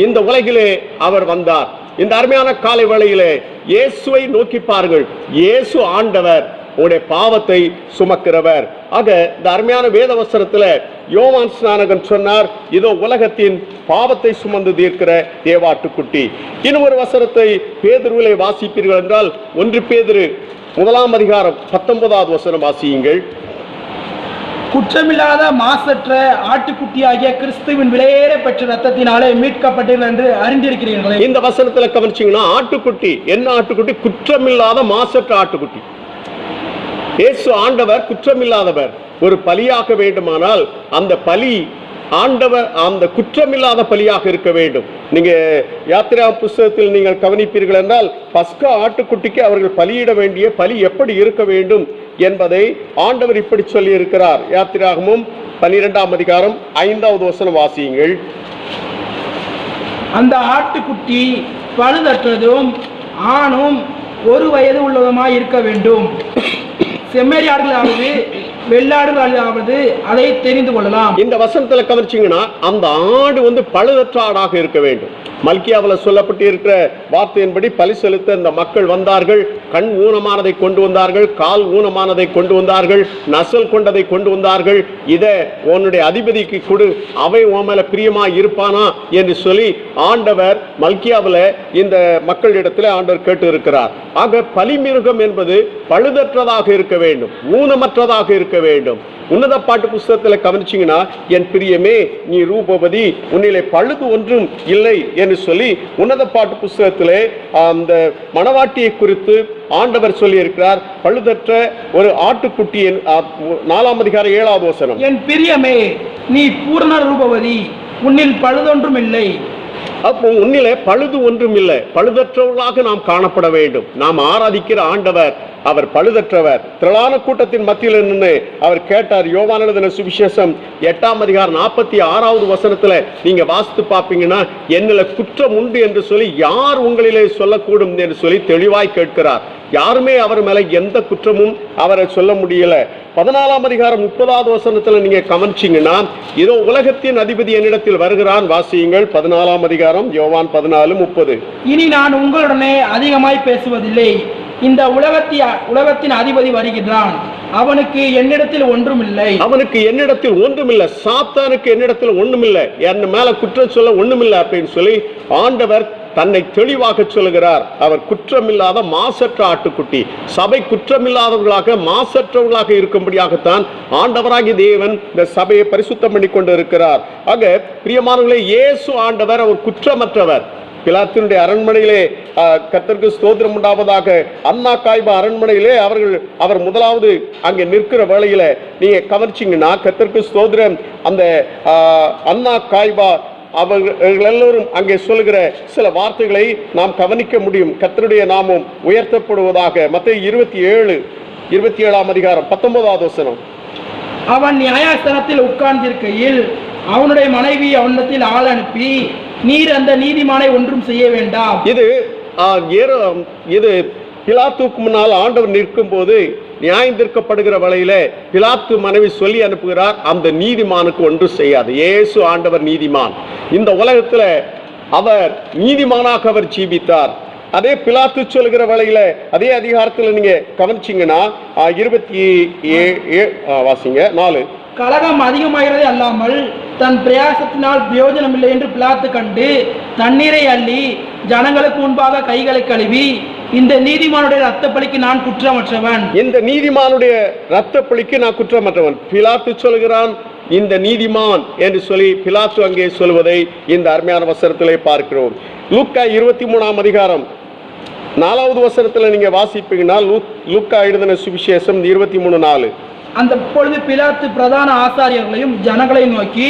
இந்த உலகிலே அவர் வந்தார். இந்த அருமையான காலை வேளையிலே இயேசுவை நோக்கி பாருங்கள். இயேசு ஆண்டவர், உடைய பாவத்தை சுமக்கிறவர். ஆக இந்த அருமையான வேத வசனத்துல யோவான் ஸ்நானகன் சொன்னார், இதோ உலகத்தின் பாவத்தை சுமந்து தீர்க்கிற தேவாட்டுக்குட்டி. இன்னும் ஒரு வசனத்தை பேதுருவிலே வாசிப்பீர்கள் என்றால் 1 பேதுரு 1 அதிகாரம் 19வது வசனம் வாசியுங்கள். குற்றமில்லாத மாசற்ற ஆட்டுக்குட்டியாகிய கிறிஸ்துவின் விலையேற பெற்ற ரத்தத்தினாலே மீட்கப்பட்டீர்கள் என்று அறிந்திருக்கிறீர்களே. இந்த வசனத்துல கவனிச்சீங்கன்னா, ஆட்டுக்குட்டி என்ன ஆட்டுக்குட்டி? குற்றமில்லாத மாசற்ற ஆட்டுக்குட்டி. இயேசு ஆண்டவர் குற்றமில்லாதவர். ஒரு பலியாக வேண்டுமானால் அந்த பலி ஆண்டவர் அந்த குற்றமில்லாத பலியாக இருக்க வேண்டும். நீங்க யாத்திரா புஸ்தகத்தில் நீங்கள் கவனிப்பீர்கள் என்றால், பஸ்கா ஆட்டுக்குட்டிக்கு அவர்கள் பலியிட வேண்டிய பலி எப்படி இருக்க வேண்டும் என்பதை ஆண்டவர் இப்படி சொல்லி இருக்கிறார். யாத்திராகமும் 12ஆம் அதிகாரம் 5வது வசனம் வாசியுங்கள். அந்த ஆட்டுக்குட்டி பழுதற்றதும் ஆணும் 1 வயது உள்ளதுமாய் இருக்க வேண்டும். செம்மறியாடுகளாவது வெள்ளாடுகளாவது அதை தெரிந்து கொள்ளலாம். இந்த வசனத்துல கவனிச்சீங்கன்னா, அந்த ஆடு பழுதற்ற ஆடாக இருக்க வேண்டும். மல்கியாவில் சொல்லப்பட்டு இருக்கிற வார்த்தையின்படி பலி செலுத்த இந்த மக்கள் வந்தார்கள். கண் ஊனமானதை கொண்டு வந்தார்கள், கால் ஊனமானதை கொண்டு வந்தார்கள், நசல் கொண்டதை கொண்டு வந்தார்கள். இதை உன்னுடைய அதிபதிக்கு கொடு, அவை உன் மேல பிரியமா இருப்பானா என்று சொல்லி ஆண்டவர் மல்கியாவில் இந்த மக்களிடத்தில் ஆண்டவர் கேட்டு இருக்கிறார். ஆக பலிமிருகம் என்பது பழுதற்றதாக இருக்க வேண்டும், ஊனமற்றதாக இருக்க வேண்டும். உன்னத பாட்டு புஸ்தகத்தில் கவனிச்சிங்கன்னா, என் பிரியமே நீ ரூபவதி, உன்னிலே பழுது ஒன்றும் இல்லை என்று சொல்லி உன்னத பாட்டு புஸ்தகத்திலே அந்த மணவாட்டியை குறித்து ஆண்டவர் சொல்லி இருக்கிறார். பழுதற்ற ஒரு ஆட்டுக்குட்டியின் 4ஆம் அதிகாரம் 7வது வசனம். என் பிரியமே நீ பூரண ரூபவதி, உன்னில் பழுதொன்றும் இல்லை. அப்போ உன்னிலே பழுது ஒன்றும் இல்லை. பழுதற்றவர்களாக நாம் காணப்பட வேண்டும். நாம் ஆராதிக்கிற ஆண்டவர் அவர் பழுதற்றவர். திரளான கூட்டத்தின் மத்தியில் நின்று அவர் கேட்டார். யோவான் எழுதின சுவிசேஷம் 8ஆம் அதிகாரம் 46வது வசனத்துல நீங்க வாசித்து பார்ப்பீங்கன்னா, என்னில குற்றம் உண்டு என்று சொல்லி யார் உங்களிலே சொல்லக்கூடும் என்று சொல்லி தெளிவாய் கேட்கிறார். யாருமே அவர் மேல எந்த குற்றமும் அவரை சொல்ல முடியல. 14ஆம் அதிகாரம் 30வது வசனத்துல நீங்க கவனிச்சீங்கன்னா, இதோ உலகத்தின் அதிபதி என்னிடத்தில் வருகிறான். வாசியுங்கள் 14ஆம் அதிகாரம் யோவான் 14:30. இனி நான் உங்களுடனே அதிகமாய் பேசுவதில்லை, இந்த உலகத்தின் அதிபதி வருகிறான், அவனுக்கு என்னிடத்தில் ஒன்றுமில்லை. அவனுக்கு என்னிடத்தில் ஒன்றுமில்லை. சாத்தானுக்கு என்னிடத்தில் ஒண்ணுமில்லை, என் மேல குற்றம் சொல்ல ஒண்ணுமில்லை அப்படின்னு சொல்லி ஆண்டவர் தன்னை தெளிவாக சொல்லுகிறார். அவர் குற்றமில்லாத மாசற்ற ஆட்டுக்குட்டி. சபை குற்றமில்லாதவர்களாக மாசற்றவர்களாக இருக்கும்படியாகத்தான் ஆண்டவராகிய தேவன் இந்த சபையை பரிசுத்தம் பண்ணி கொண்டு இருக்கிறார். ஆக பிரியமானவர்களே, இயேசு ஆண்டவர் அவர் குற்றமற்றவர். பிலாத்தினுடைய அரண்மனையிலே கர்த்தருக்கு ஸ்தோத்திரம் உண்டாவதாக, அன்னா காய்பா அரண்மனையிலே அவர் முதலாவது அங்கே நிற்கிற வேளையில நீங்க கவனிச்சிங்கன்னா கர்த்தருக்கு ஸ்தோத்திரம், அந்த அன்னா காய்பா அவர்கள் எல்லோரும் அங்கே சொல்லுகிற சில வார்த்தைகளை நாம் கவனிக்க முடியும். கர்த்தருடைய நாமம் உயர்த்தப்படுவதாக. மத்தேயு 27 அதிகாரம் 19வது வசனம். அவன் நியாயாசனத்தில் உட்கார்ந்திருக்கையில் அவனுடைய மனைவி அவனிடத்தில் ஆள் அனுப்பி, நீர் அந்த நீதிமானை ஒன்றும் செய்ய வேண்டாம். இது பிலாத்துக்கு முன்னால் ஆண்டவர் நிற்கும் போது நியாயம் தீர்க்கப்படுகிற வேளையில பிலாத்து மனைவி சொல்லி அனுப்புகிறார், அந்த நீதிமானுக்கு ஒன்று செய்யாது. இயேசு ஆண்டவர் நீதிமான். இந்த உலகத்துல அவர் நீதிமானாக அவர் ஜீவித்தார். அதே பிலாத்து சொல்லுகிற வேளையில அதே அதிகாரத்தில் நீங்க கவனிச்சீங்கன்னா 27 வாசிங்க 4. கலகம் அதிகமாகிறதே அல்லாமல் தன் பிரயாசத்தினால் பிரயோஜனம் இல்லை என்று பிலாத்து கண்டு தண்ணீரை அள்ளி ஜனங்களுக்கு முன்பாக கைகளை கழுவி, இந்த நீதிமானுடைய இரத்த பலிக்கு நான் குற்றமற்றவன். இந்த நீதிமானுடைய இரத்த பலிக்கு நான் குற்றமற்றவன். பிலாத்து சொல்கிறான் இந்த நீதிமான் என்று சொல்லி பிலாத்து அங்கே சொல்வதை இந்த அருமையான வசனத்திலே பார்க்கிறோம். லூக்கா 23 அதிகாரம் 4வது வசனத்தில் நீங்க வாசிப்பீங்கன்னா லூக்கா எழுதின சுவிசேஷம் 23:4. அந்த பொழுது பிலாத்து பிரதான ஆசாரியர்களையும் ஜனங்களை நோக்கி,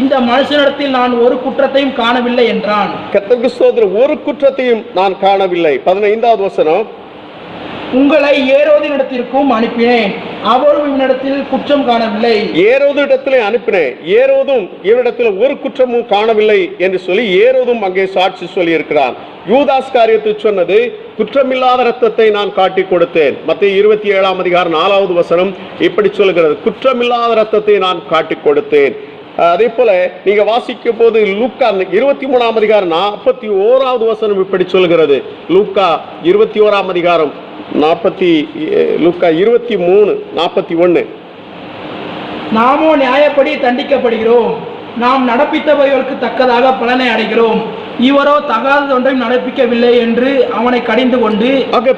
இந்த மனுஷனிடத்தில் நான் ஒரு குற்றத்தையும் காணவில்லை என்றான். கர்த்தருக்கு ஸ்தோத்திரம், ஒரு குற்றத்தையும் நான் காணவில்லை. 15வது வசனம். உங்களை ஏரோதினிடத்திற்கும் அனுப்பினேன், அவரும் இவனிடத்தில் குற்றம் காணவில்லை. ஏரோது இடத்திலே அனுப்பினேன், ஏரோதும் இவனிடத்தில் ஒரு குற்றமும் காணவில்லை என்று சொல்லி ஏரோதும் அங்கே சாட்சி சொல்லி இருக்கிறான். யூதாஸ் காரியத்தை சொன்னது, குற்றமில்லாத இரத்தத்தை நான் காட்டி கொடுத்தேன். மத்தேயு 27 அதிகாரம் 4வது வசனம் இப்படி சொல்லுகிறது, குற்றமில்லாத இரத்தத்தை நான் காட்டி கொடுத்தேன். அதே போல நீங்க வாசிக்கும் போது லூக்கா 23 அதிகாரம் 41வது வசனம் இப்படி சொல்கிறது. லூக்கா 21 அதிகாரம் லூக்கா 23:41. நாமோ நியாயப்படி தண்டிக்கப்படுகிறோம், நாம் நடப்பித்தவைகளுக்கு தக்கதாக பலனை அடைகிறோம், இவரோ தகாதது ஒன்றையும் நடப்பிக்கவில்லை என்று அவனை கடிந்து கொண்டு.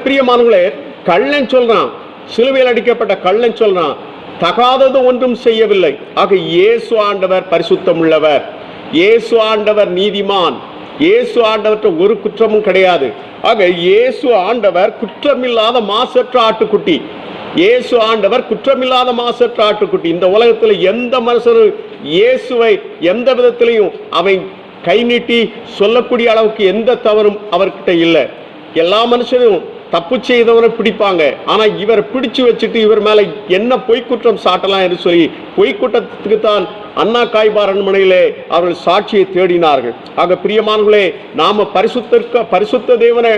பிரியமானவர்களே, கள்ளன் சொல்றான், சிலுவையில் அடிக்கப்பட்ட கள்ளன் சொல்றான், தகாதது ஒன்றும் செய்யவில்லை. ஆக இயேசு ஆண்டவர் பரிசுத்தம் உள்ளவர், இயேசு ஆண்டவர் நீதிமான், இயேசு ஆண்டவர்கிட்ட ஒரு குற்றமும் கிடையாது. ஆக இயேசு ஆண்டவர் குற்றமில்லாத மாசற்ற ஆட்டுக்குட்டி, இயேசு ஆண்டவர் குற்றமில்லாத மாசற்ற ஆட்டுக்குட்டி. இந்த உலகத்தில் எந்த மனுஷனும் இயேசுவை எந்த விதத்திலையும் அவன் கை நீட்டி சொல்லக்கூடிய அளவுக்கு எந்த தவறும் அவர்கிட்ட இல்லை. எல்லா மனுஷனும் தப்பு செய்தவரை பிடிப்பாங்க, ஆனா இவரை பிடிச்சு வச்சுட்டு இவர் மேல என்ன பொய்க்குற்றம் சாட்டலாம் என்று சொல்லி பொய்க்குற்றத்துக்கு தான் அன்னா காய்பா அரண்மனையிலே அவர்கள் சாட்சியை தேடினார்கள். ஆக பிரியமானவர்களே, நாம பரிசுத்த தேவனை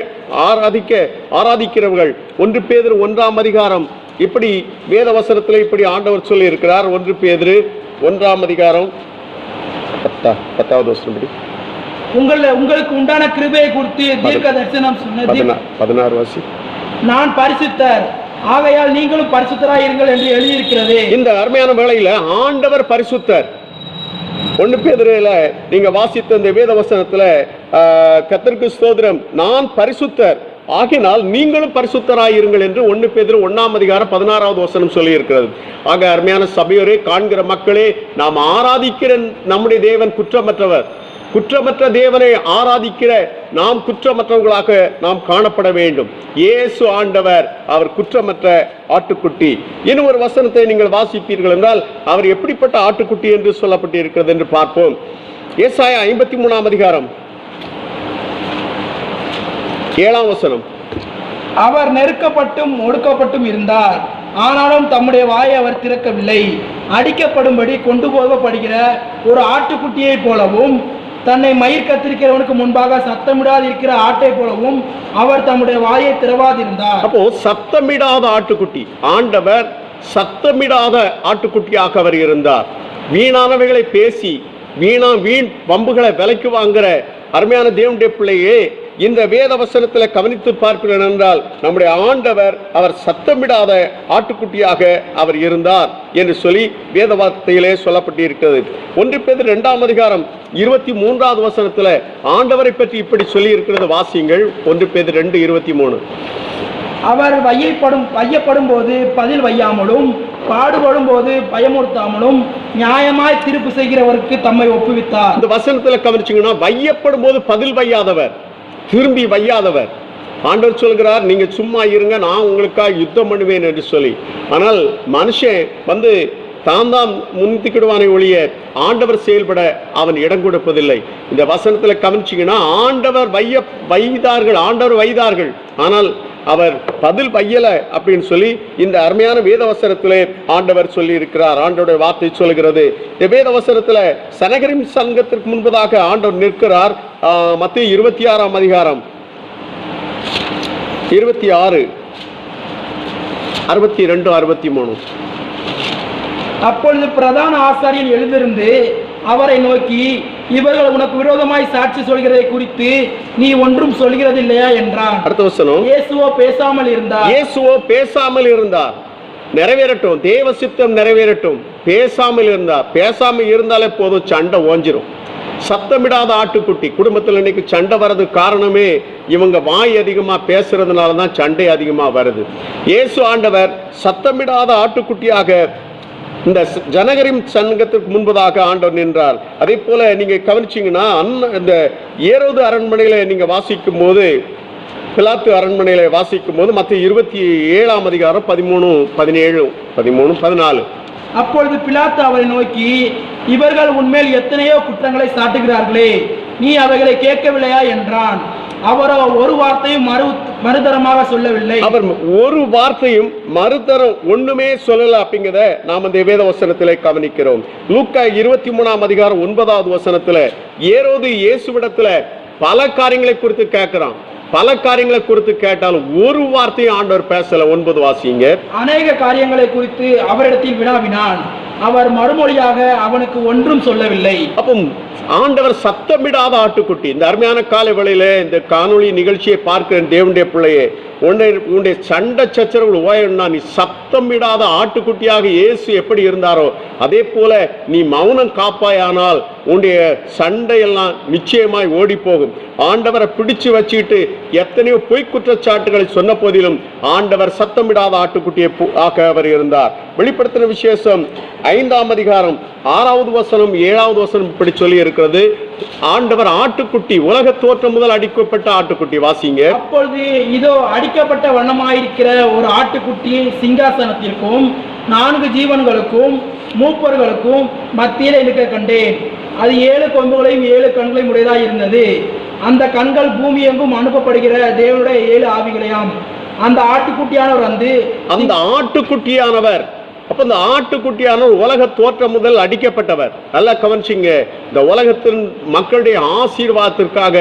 ஆராதிக்கிறவர்கள். 1 பேதுரு 1 அதிகாரம் இப்படி வேத வசனத்தில் இப்படி ஆண்டவர் சொல்லி இருக்கிறார். 1 பேதுரு 1 அதிகாரம் 10வது வசனம் படி, உங்களுக்கு உண்டான கிருபையை குறித்து தீர்க்க தரிசனம் சொன்னது 16 வாசி. நான் பரிசுத்தர், ஆகையால் நீங்களும் பரிசுத்தராயிருங்கள் என்று எழுதியிருக்கிறது. இந்த அருமையான வேளையில ஆண்டவர் பரிசுத்தர். 1 பேதுருல நீங்க வாசித்த இந்த வேத வசனத்துல கர்த்தருக்கு ஸ்தோத்திரம், நான் பரிசுத்தர் ஆகினால் நீங்களும் பரிசுத்தராயிருங்கள் என்று 1 பேதுரு 1 அதிகாரம் 16வது வசனம் சொல்லி இருக்கிறது. ஆக அருமையான சபையோரே, காண்கிற மக்களே, நாம் ஆராதிக்கிற நம்முடைய தேவன் குற்றமற்றவர். குற்றமற்ற தேவனை ஆராதிக்கிற நாம் குற்றமற்றவர்களாக நாம் காணப்பட வேண்டும். இயேசு ஆண்டவர் அவர் குற்றமற்ற ஆட்டுக்குட்டி. இன்னும் ஒரு வசனத்தை நீங்கள் வாசிப்பீர்கள் என்றால் அவர் எப்படிப்பட்ட ஆட்டுக்குட்டி என்று சொல்லப்பட்டு இருக்கிறது என்று பார்ப்போம். ஏசாயா 53 அதிகாரம் 7 வசனம். அவர் நெருக்கப்பட்டும் ஒடுக்கப்பட்டும் இருந்தார், ஆனாலும் தம்முடைய வாயை அவர் திறக்கவில்லை. அடிக்கப்படும்படி கொண்டு போகப்படுகிற ஒரு ஆட்டுக்குட்டியை போலவும் தன்னை மயிர் கத்திரிக்கிறவனுக்கு முன்பாக சத்தமிடாது இருக்கிற ஆட்டை போலவும் அவர் தம்முடைய வாயை திறவாதிருந்தார். அப்போ சத்தமிடாத ஆட்டுக்குட்டி, ஆண்டவர் சத்தமிடாத ஆட்டுக்குட்டியாக அவர் இருந்தார். வீணானவைகளை பேசி வீண் வம்புகளை விலைக்கு வாங்குற அருமையான தேவனுடைய பிள்ளையே, இந்த வேத வசனத்தில் கவனித்து பார்க்கிறேன் என்றால் நம்முடைய ஆண்டவர் அவர் சத்தமிடாத ஆட்டுக்குட்டியாக அவர் இருந்தார் என்று சொல்லி வேத வார்த்தையிலே சொல்லப்பட்டு இருக்கிறது. 1 பேதுரு 2 அதிகாரம் 23வது வசனத்தில் ஆண்டவரை பற்றி இப்படி சொல்லி இருக்கிறது. வாசியுங்கள். 1 பேதுரு 2:23. அவர் வையப்படும் போது பதில் வையாமலும் பாடுபடும் போது பயமுறுத்தாமலும் நியாயமாய் தீர்ப்பு செய்கிறவருக்கு தம்மை ஒப்புவித்தார். இந்த வசனத்துல கவனிச்சீங்கன்னா, வையப்படும் போது பதில் வையாதவர், திரும்பி வையாதவர். ஆண்டவர் சொல்கிறார், நீங்க சும்மா இருங்க, நான் உங்களுக்காக யுத்தம் பண்ணுவேன் என்று சொல்லி. ஆனால் மனுஷன் தான் முந்திக்கிடுவானே ஒழிய ஆண்டவர் செயல்பட அவன் இடம் கொடுப்பதில்லை. இந்த வசனத்துல கவனிச்சீங்கன்னா, ஆண்டவர் வைத்தார்கள், ஆனால் அவர் பதில் வையல அப்படின்னு சொல்லி இந்த அருமையான வேத வசனத்திலே ஆண்டவர் சொல்லி இருக்கிறார். ஆண்டவருடைய வார்த்தை சொல்கிறது. இந்த வேத வசனத்துல சனகரிம் சங்கத்திற்கு முன்பதாக ஆண்டவர் நிற்கிறார். மத்தேயு 26ஆம் அதிகாரம் 26, 62, 63. அப்பொழுது பிரதான ஆசாரியன் எழுந்திருந்து அவரை நோக்கி, இவர்கள் உனக்கு விரோதமாய் சாட்சி சொல்கிறதை குறித்து நீ ஒன்றும் சொல்கிறது இல்லையா என்றான். அடுத்த வசனம், இயேசுவோ பேசாமல் இருந்தார். நிறைவேறட்டும், தேவ சித்தம் நிறைவேறட்டும். பேசாமல் இருந்தார். பேசாமல் இருந்தாலே போதும், சண்டை ஓஞ்சிரும். சத்தமிடாத ஆட்டுக்குட்டி. குடும்பத்தில் இன்னைக்கு சண்டை வர்றது காரணமே இவங்க வாய் அதிகமா பேசுறதுனால தான் சண்டை அதிகமா வருது. இயேசு ஆண்டவர் சத்தமிடாத ஆட்டுக்குட்டியாக இந்த ஜனகரிம் சங்கத்திற்கு முன்பதாக ஆண்டவர் நின்றார். அதே போல நீங்க கவனிச்சீங்கன்னா, இந்த ஏரோது அரண்மனையில நீங்க வாசிக்கும் போது, பிலாத்து அரண்மனையில வாசிக்கும் போது மத்திய 27ஆம் அதிகாரம் 13, 17, 13, 14. அப்பொழுது பிலாத்து அவரை நோக்கி, இவர்கள் உன்மேல் எத்தனையோ குற்றங்களை சாட்டுகிறார்களே, நீ அவைகளை கேட்கவில்லையா என்றான். அவரோ ஒரு வார்த்தையும் மறுதரமாக சொல்லவில்லை. அவர் ஒரு வார்த்தையும் மறுதரம் ஒண்ணுமே சொல்லல. அப்படிங்கிறத நாம் இந்த வேத வசனத்திலே கவனிக்கிறோம். லூக்கா 23ஆம் அதிகாரம் 9வது வசனத்துல ஏரோது இயேசுவிடத்துல பல காரியங்களை குறித்து கேட்கிறான். பல காரியங்களை குறித்து கேட்டாலும் ஒரு வார்த்தையும் ஆண்டவர் பேசல. 9 வாசிங்க. அநேக காரியங்களை குறித்து அவரிடத்தில் வினாவினான். அவர் மறுமொழியாக அவனுக்கு ஒன்றும் சொல்லவில்லை. அப்போ ஆண்டவர் சத்தமிடாத ஆட்டுக்குட்டி. இந்த அருமையான காலை வேளையில இந்த காணொளி நிகழ்ச்சியை பார்க்கிற தேவனுடைய பிள்ளையே, உன்னுடைய சண்டை சச்சரவுகள் ஓயணும்னா நீ சத்தமிடாத ஆட்டுக்குட்டியாக இயேசு எப்படி இருந்தாரோ அதே போல நீ மௌனம் காப்பாயானால் உன்னுடைய சண்டையெல்லாம் நிச்சயமாய் ஓடி போகும். ஆண்டவரை பிடிச்சு வச்சுக்கிட்டு எத்தனையோ பொய் குற்றச்சாட்டுகளை சொன்ன போதிலும் ஆண்டவர் சத்தமிடாத ஆட்டுக்குட்டியை ஆக அவர் இருந்தார். வெளிப்படுத்தின விசேஷம் 5ஆம் அதிகாரம் 6வது வசனம் 7வது வசனம் இப்படி சொல்லி இருக்கிறது. ஆண்டவர் ஆட்டுக்குட்டி, உலக தோற்றம் முதல் அடிக்கப்பட்ட ஆட்டுக்குட்டி. வாசிங்க. அப்பொழுது இதோ அடிக்கப்பட்ட வண்ணமாயிருக்கிற ஒரு ஆட்டுக்குட்டியை சிங்காசனத்திற்கும் 4 ஜீவன்களுக்கும் மூப்பர்களுக்கும் மத்தியில் இருக்க கண்டேன். அது 7 கொம்புகளையும் 7 கண்களையும் உடையதாய் இருந்தது. அந்த கண்கள் பூமி எங்கும் அனுப்பப்படுகிற தேவனுடைய 7 ஆவிகளையாம். அந்த ஆட்டுக்குட்டியானவர் அந்த ஆட்டுக்குட்டியானவர் அப்ப இந்த ஆட்டுக்குட்டியானவர் உலக தோற்றம் முதல் அடிக்கப்பட்டவர். நல்லா கவனிச்சிங்க. இந்த உலகத்தின் மக்களுடைய ஆசீர்வாதத்திற்காக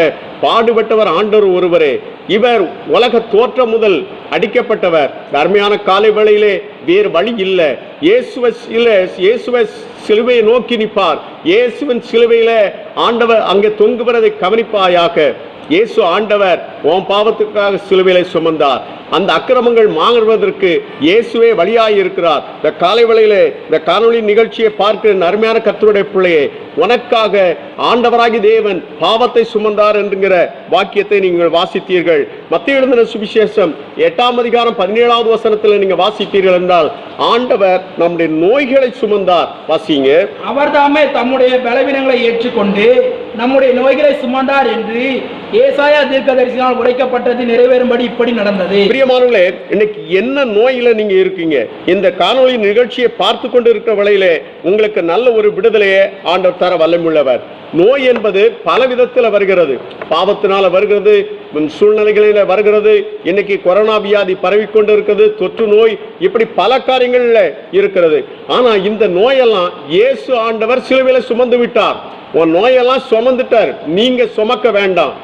பாடுபட்டவர் ஆண்டவர் ஒருவரே. இவர் உலக தோற்றம் முதல் அடிக்கப்பட்டவர். அருமையான காலை வேளையிலே வேறு வழி இல்லை. இயேசுவை சிலுவையை நோக்கி நிற்பார். இயேசுவின் சிலுவையில ஆண்டவர் அங்கே தொங்குவதை கவனிப்பாயாக. இயேசு ஆண்டவர் உன் பாவத்துக்காக சிலுவையிலே சுமந்தார். அந்த அக்கிரமங்கள் மாறுவதற்கு இயேசுவே வழியாய் இருக்கிறார். இந்த காலை வேளையிலே இந்த காணொளி நிகழ்ச்சியை பார்க்கிற அருமையான கர்த்தருடைய பிள்ளையே, உனக்காக ஆண்டவராகி தேவன் பாவத்தை சுமந்தார் என்கிற வாக்கியத்தை நீங்கள் வாசித்தீர்கள். மத்தேயு எழுதின சுவிசேஷம் 8ஆம் அதிகாரம் 17வது வசனத்தில் நீங்க வாசித்தீர்கள் என்றால் ஆண்டவர் நம்முடைய நோய்களை சுமந்தார். வாசிங்க. அவர் தாமே தம்முடைய பலவீனங்களை ஏற்றுக்கொண்டு நம்முடைய நோய்களை சுமந்தார் என்று ஏசாயா தீர்க்கதரிசியால் உரைக்கப்பட்டது நிறைவேறும்படி இப்படி நடந்தது. பிரியமானவர்களே, இன்னைக்கு என்ன நோயில நீங்க இருக்கீங்க? இந்த காணொளி நிகழ்ச்சியை பார்த்து கொண்டு இருக்கிற வேளையிலே உங்களுக்கு நல்ல ஒரு விடுதலையை ஆண்டவர் தர வல்லமையுள்ளவர். நோய் என்பது பல விதத்தில் வருகிறது. பாவத்தினால வருகிறது, சூழ்நிலைகளில வருகிறது. இன்னைக்கு கொரோனா வியாதி பரவிக்கொண்டு இருக்கிறது, தொற்று நோய், இப்படி பல காரியங்கள்ல இருக்கிறது. ஆனா இந்த நோயெல்லாம் இயேசு ஆண்டவர் சிலுவையில சுமந்து விட்டார். உன் நோயெல்லாம் சுமந்துட்டார். நீங்க சுமக்க வேண்டாம்.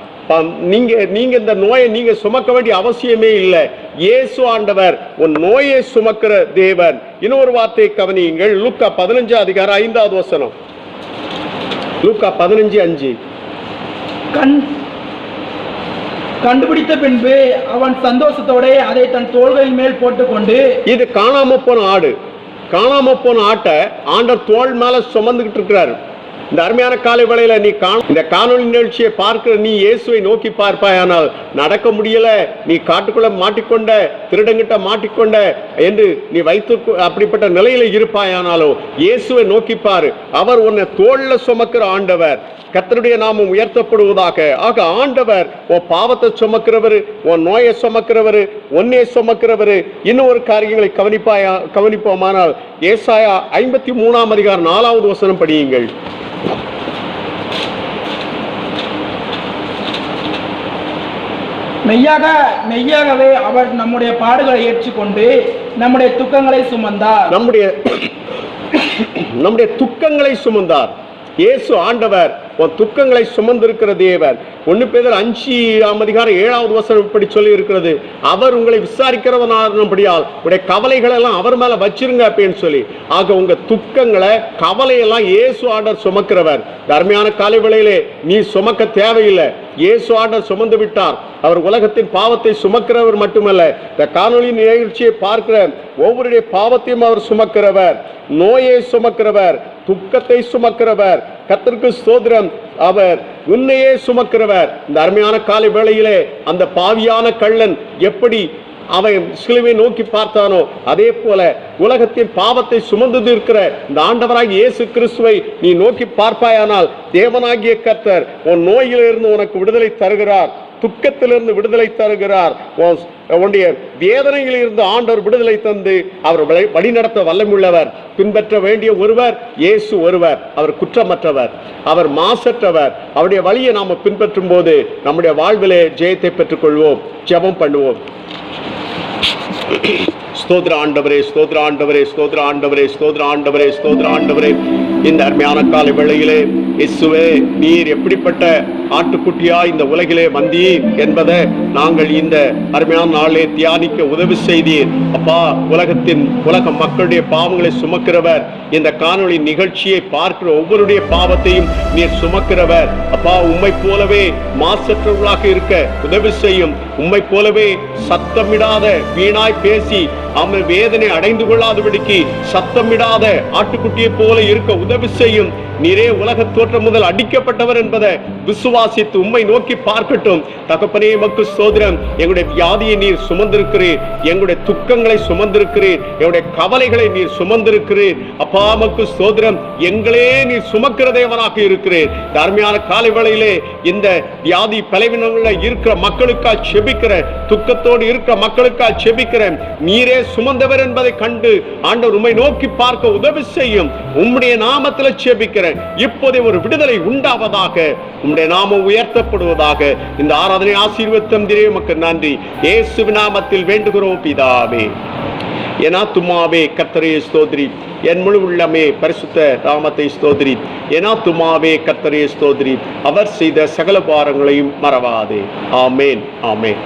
நீங்க இந்த நோயை நீங்க சுமக்க வேண்டிய அவசியமே இல்லை. இயேசு ஆண்டவர் உன் நோயை சுமக்கிற தேவன். இன்னொரு வார்த்தையை கவனியுங்கள். லூக்கா 15 அதிகாரம் 5வது வசனம். லூக்கா 15:5. கண்டுபிடித்த பின்பு அவன் சந்தோஷத்தோட அதை தன் தோள்களின் மேல் போட்டுக்கொண்டு, இது காணாம போன ஆடு. காணாம போன ஆட்டை ஆண்டவர் தோள் மேல சுமந்துகிட்டு இருக்கிறாரு. இந்த அருமையான காலை வேளையில நீ இந்த காணொளி நிகழ்ச்சியை பார்க்கிற நீ இயேசுவை நோக்கி பார்ப்பாயானால் நடக்க முடியல, நீ காட்டுக்குள்ள மாட்டிக்கொண்ட, திருடங்கிட்ட மாட்டிக்கொண்ட என்று நீ வைத்து அப்படிப்பட்ட நிலையில இருப்பாயானாலோ இயேசுவை நோக்கிப்பாரு. அவர் உன்னை தோள்ல சுமக்கிற ஆண்டவர். கர்த்தருடைய நாமம் உயர்த்தப்படுவதாக. ஆக ஆண்டவர் உன் பாவத்தை சுமக்கிறவர், உன் நோயை சுமக்கிறவர், ஒன்னே சுமக்கிறவர். இன்னும் ஒரு காரியங்களை கவனிப்போமானால் ஏசாயா 53ஆம் அதிகாரம் 4வது வசனம் படியுங்கள். மெய்யாகவே அவர் நம்முடைய பாடுகளை ஏற்றுக்கொண்டு நம்முடைய துக்கங்களை சுமந்தார். நம்முடைய துக்கங்களை சுமந்தார். இயேசு ஆண்டவர் உன் துக்கங்களை சுமந்திருக்கிற தேவன். 1 பேதுரு 5ஆம் அதிகாரம் 7வது வசனம் இப்படி சொல்லி இருக்கிறது, அவர் உங்களை விசாரிக்கிறவனானபடியால் உடைய கவலைகளை எல்லாம் அவர் மேல வச்சிருங்க அப்படின்னு சொல்லி. ஆக உங்க துக்கங்களை, கவலையெல்லாம் இயேசு ஆண்டவர் சுமக்கிறவர். அருமையான காலை வேளையிலே நீ சுமக்க தேவையில்லை, இயேசு ஆண்டவர் சுமந்து விட்டார். அவர் உலகத்தின் பாவத்தை சுமக்கிறவர் மட்டுமல்ல, இந்த காணொளி நிகழ்ச்சியை பார்க்கிற ஒவ்வொருடைய பாவத்தையும் அவர் சுமக்கிறவர், நோயை சுமக்கிறவர், துக்கத்தை சுமக்கிறவர். கர்த்தருக்கு ஸ்தோத்திரம். அவர் உன்னையே சுமக்கிறவர். இந்த அருமையான காலை வேளையிலே அந்த பாவியான கள்ளன் எப்படி அவன் சிலுவை நோக்கி பார்த்தானோ அதே போல உலகத்தின் பாவத்தை சுமந்து இருக்கிற இந்த ஆண்டவராகிய இயேசு கிறிஸ்துவை நீ நோக்கி பார்ப்பாயானால் தேவனாகிய கர்த்தர் உன் நோயிலிருந்து உனக்கு விடுதலை தருகிறார், துக்கத்திலிருந்து விடுதலை தருகிறார். உன்னுடைய வேதனையில் இருந்து ஆண்டவர் விடுதலை தந்து அவர் வழிநடத்த வல்லமுள்ளவர். பின்பற்ற வேண்டிய ஒருவர் இயேசு ஒருவர். அவர் குற்றமற்றவர், அவர் மாசற்றவர். அவருடைய வழியை நாம பின்பற்றும் போது நம்முடைய வாழ்விலே ஜெயத்தை பெற்றுக்கொள்வோம். ஜெபம் பண்ணுவோம். ஸ்தோத்திர ஆண்டவரே, ஸ்தோத்திர ஆண்டவரே, ஸ்தோத்திர ஆண்டவரே, ஸ்தோத்திர ஆண்டவரே, ஸ்தோத்திர ஆண்டவரே. இந்த அருமையான காலை வேளையிலே இயேசுவே நீர் எப்படிப்பட்ட ஆட்டுக்குட்டியா இந்த உலகிலே வந்தீர் என்பதை நாங்கள் இந்த அருமையான நாளே தியானிக்க உதவி செய்தீர். அப்பா, உலக மக்களுடைய பாவங்களை சுமக்கிறவர். இந்த காணொளி நிகழ்ச்சியை பார்க்கிற ஒவ்வொருடைய பாவத்தையும் நீர் சுமக்கிறவர். அப்பா, உம்மை போலவே மாசற்றவர்களாக இருக்க உதவி செய்யும். உம்மை போலவே சத்தமிடாத வீணாய் பேசி அவன் வேதனை அடைந்து கொள்ளாதபடிக்கு சத்தமிடாத ஆட்டுக்குட்டியை போல இருக்க உதவி செய்யும். நீரே உலக தோற்றம் முதல் அடிக்கப்பட்டவர் என்பதை விசுவாசித்து உம்மை நோக்கி பார்க்கட்டும். தகப்பனே, மக்கு ஸ்தோத்திரம். எங்களுடைய வியாதியை நீர் சுமந்திருக்கிறீர், எங்களுடைய துக்கங்களை சுமந்திருக்கிறீர், எங்களுடைய கவலைகளை நீர் சுமந்திருக்கிறீர். அப்பா, மக்கு ஸ்தோத்திரம். எங்களே நீர் சுமக்கிற தேவனாக இருக்கிறீர். அருமையான காலை வேளையிலே இந்த வியாதி பலவீனங்கள இருக்கிற மக்களுக்காக செபிக்கிறேன், துக்கத்தோடு இருக்கிற மக்களுக்காக செபிக்கிறேன். நீரே சுமந்தவர் என்பதை கண்டு ஆண்டவர் உம்மை நோக்கி பார்க்க உதவி செய்யும். உம்முடைய நாமத்தில் செபிக்கிறேன். இப்போதே ஒரு விடுதலை உண்டாவதாக, உம்முடைய நாமம் உயர்த்தப்படுவதாக. இந்த ஆராதனை ஆசீர்வதித்தே உமக்கு நன்றி. இயேசுவின் நாமத்தில் வேண்டுகிறோம் பிதாவே. என் ஆத்துமாவே கர்த்தரை ஸ்தோத்திரி, என் முழு உள்ளமே பரிசுத்த நாமத்தை ஸ்தோத்திரி. என் ஆத்துமாவே கர்த்தரை ஸ்தோத்திரி, அவர் செய்த சகல பாரங்களையும் மறவாதே. ஆமேன், ஆமேன்.